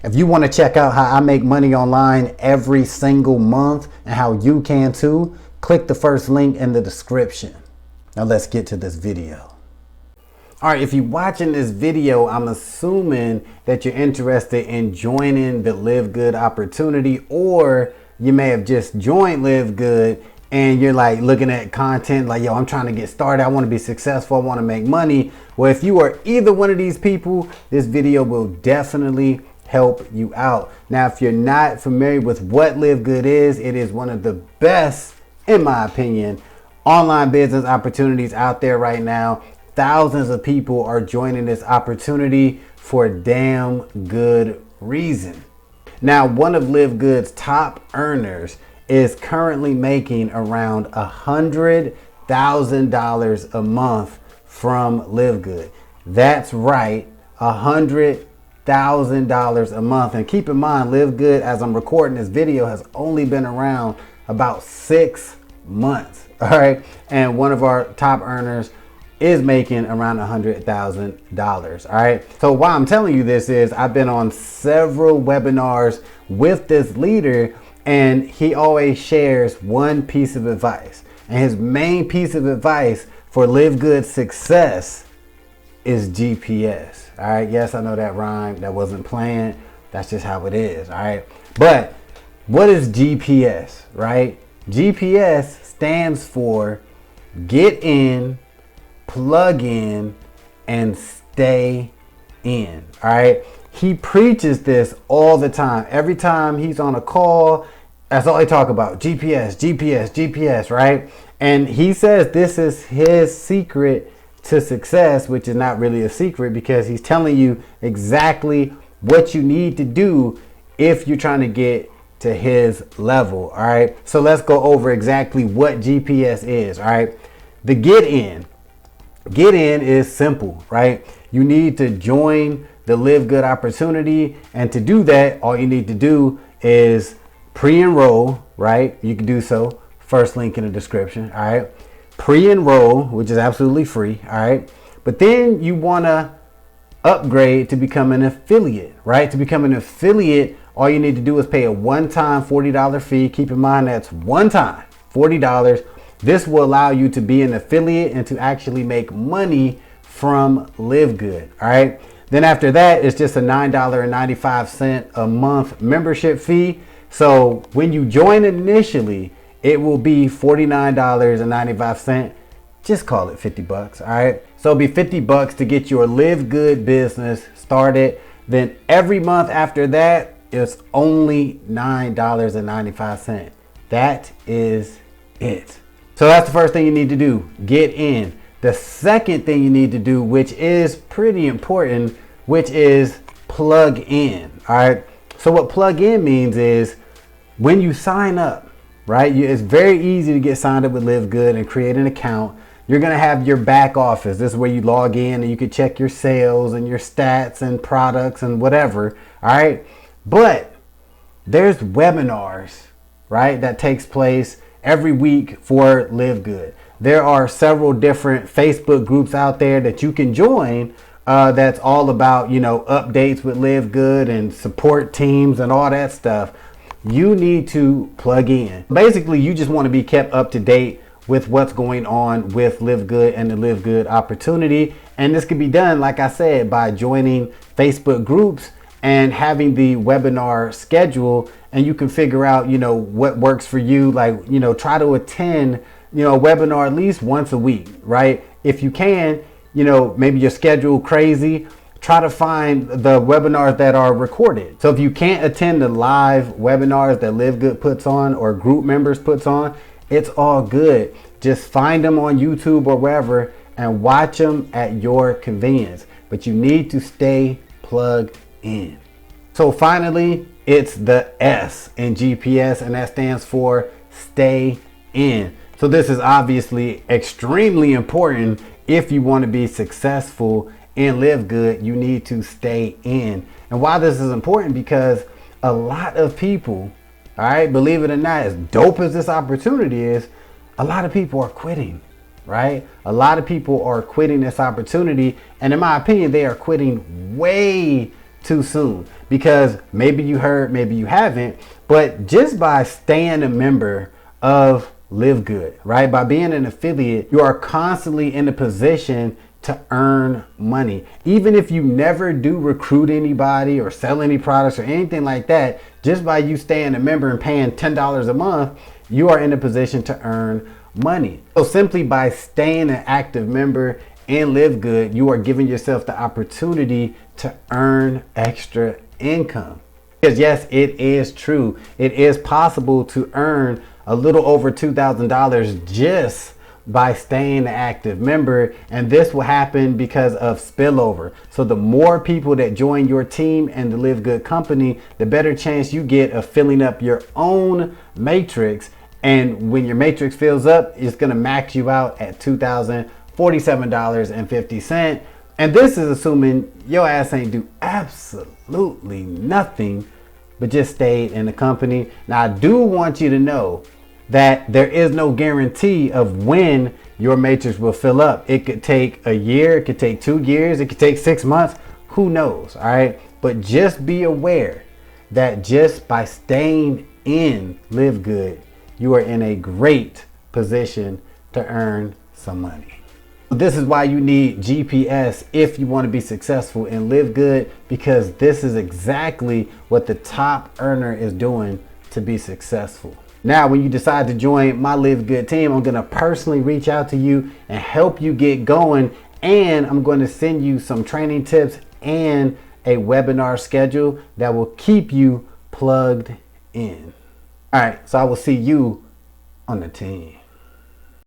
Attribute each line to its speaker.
Speaker 1: If you want to check out how I make money online every single month and how you can too, click the first link in the description. Now let's get to this video. All right, if you're watching this video, I'm assuming that you're interested in joining the LiveGood opportunity, or you may have just joined LiveGood and you're like looking at content like, yo, I'm trying to get started. I want to be successful. I want to make money. Well, if you are either one of these people, this video will definitely help you out. Now, if you're not familiar with what LiveGood is, it is one of the best, in my opinion, online business opportunities out there right now. Thousands of people are joining this opportunity for a damn good reason. Now, one of LiveGood's top earners is currently making around $100,000 a month from LiveGood. That's right, $100,000 a month. And keep in mind, LiveGood, as I'm recording this video, has only been around about 6 months. All right, and one of our top earners is making around $100,000. All right, so why I'm telling you this is I've been on several webinars with this leader, and he always shares one piece of advice. And his main piece of advice for LiveGood success is GPS. All right, yes, I know that rhyme, that wasn't planned. That's just how it is. All right, but what is GPS, right? GPS stands for get in, plug in, and stay in. All right, he preaches this all the time. Every time he's on a call, that's all they talk about: GPS, GPS, GPS, right? And he says this is his secret to success, which is not really a secret because he's telling you exactly what you need to do if you're trying to get to his level. All right, so let's go over exactly what GPS is. All right, the get in is simple, right? You need to join the LiveGood opportunity, and to do that, all you need to do is pre-enroll, right? You can do so, first link in the description. All right, pre-enroll, which is absolutely free. All right, but then you want to upgrade to become an affiliate, right? To become an affiliate, all you need to do is pay a one-time $40 fee. Keep in mind that's one time $40. This will allow you to be an affiliate and to actually make money from LiveGood. All right, then after that, it's just a $9.95 a month membership fee. So when you join initially, it will be $49.95. Just call it 50 bucks. All right, so it'll be 50 bucks to get your LiveGood business started. Then every month after that, it's only $9.95. That is it. So that's the first thing you need to do, get in. The second thing you need to do, which is pretty important, which is plug in. All right, so what plug in means is when you sign up, right? It's very easy to get signed up with LiveGood and create an account. You're gonna have your back office. This is where you log in and you can check your sales and your stats and products and whatever. All right, but there's webinars, right, that takes place every week for LiveGood. There are several different Facebook groups out there that you can join that's all about, you know, updates with LiveGood and support teams and all that stuff. You need to plug in. Basically, you just want to be kept up to date with what's going on with LiveGood and the LiveGood opportunity. And this can be done, like I said, by joining Facebook groups and having the webinar schedule, and you can figure out, you know, what works for you. Like, you know, try to attend, you know, a webinar at least once a week, right? If you can, you know, maybe your schedule crazy, try to find the webinars that are recorded. So if you can't attend the live webinars that LiveGood puts on or group members puts on, it's all good. Just find them on YouTube or wherever and watch them at your convenience. But you need to stay plugged in. So finally, it's the S in GPS, and that stands for stay in. So this is obviously extremely important. If you want to be successful in LiveGood, you need to stay in. And why this is important, because a lot of people, all right, believe it or not, as dope as this opportunity is, a lot of people are quitting, right? A lot of people are quitting this opportunity, and in my opinion, they are quitting way too soon. because maybe you heard, maybe you haven't, but just by staying a member of LiveGood, right? By being an affiliate, you are constantly in a position to earn money. Even if you never do recruit anybody or sell any products or anything like that, just by you staying a member and paying $10 a month, you are in a position to earn money. So simply by staying an active member in LiveGood, you are giving yourself the opportunity to earn extra income. Because yes, it is true. It is possible to earn a little over $2,000 just by staying an active member, and this will happen because of spillover. So the more people that join your team and the LiveGood company, the better chance you get of filling up your own matrix. And when your matrix fills up, it's going to max you out at $2,047.50. And this is assuming your ass ain't do absolutely nothing but just stayed in the company. Now I do want you to know that there is no guarantee of when your matrix will fill up. It could take a year, it could take 2 years, it could take 6 months, who knows, all right? But just be aware that just by staying in LiveGood, you are in a great position to earn some money. This is why you need GPS if you want to be successful in LiveGood, because this is exactly what the top earner is doing to be successful. Now, when you decide to join my LiveGood team, I'm going to personally reach out to you and help you get going. And I'm going to send you some training tips and a webinar schedule that will keep you plugged in. All right, so I will see you on the team.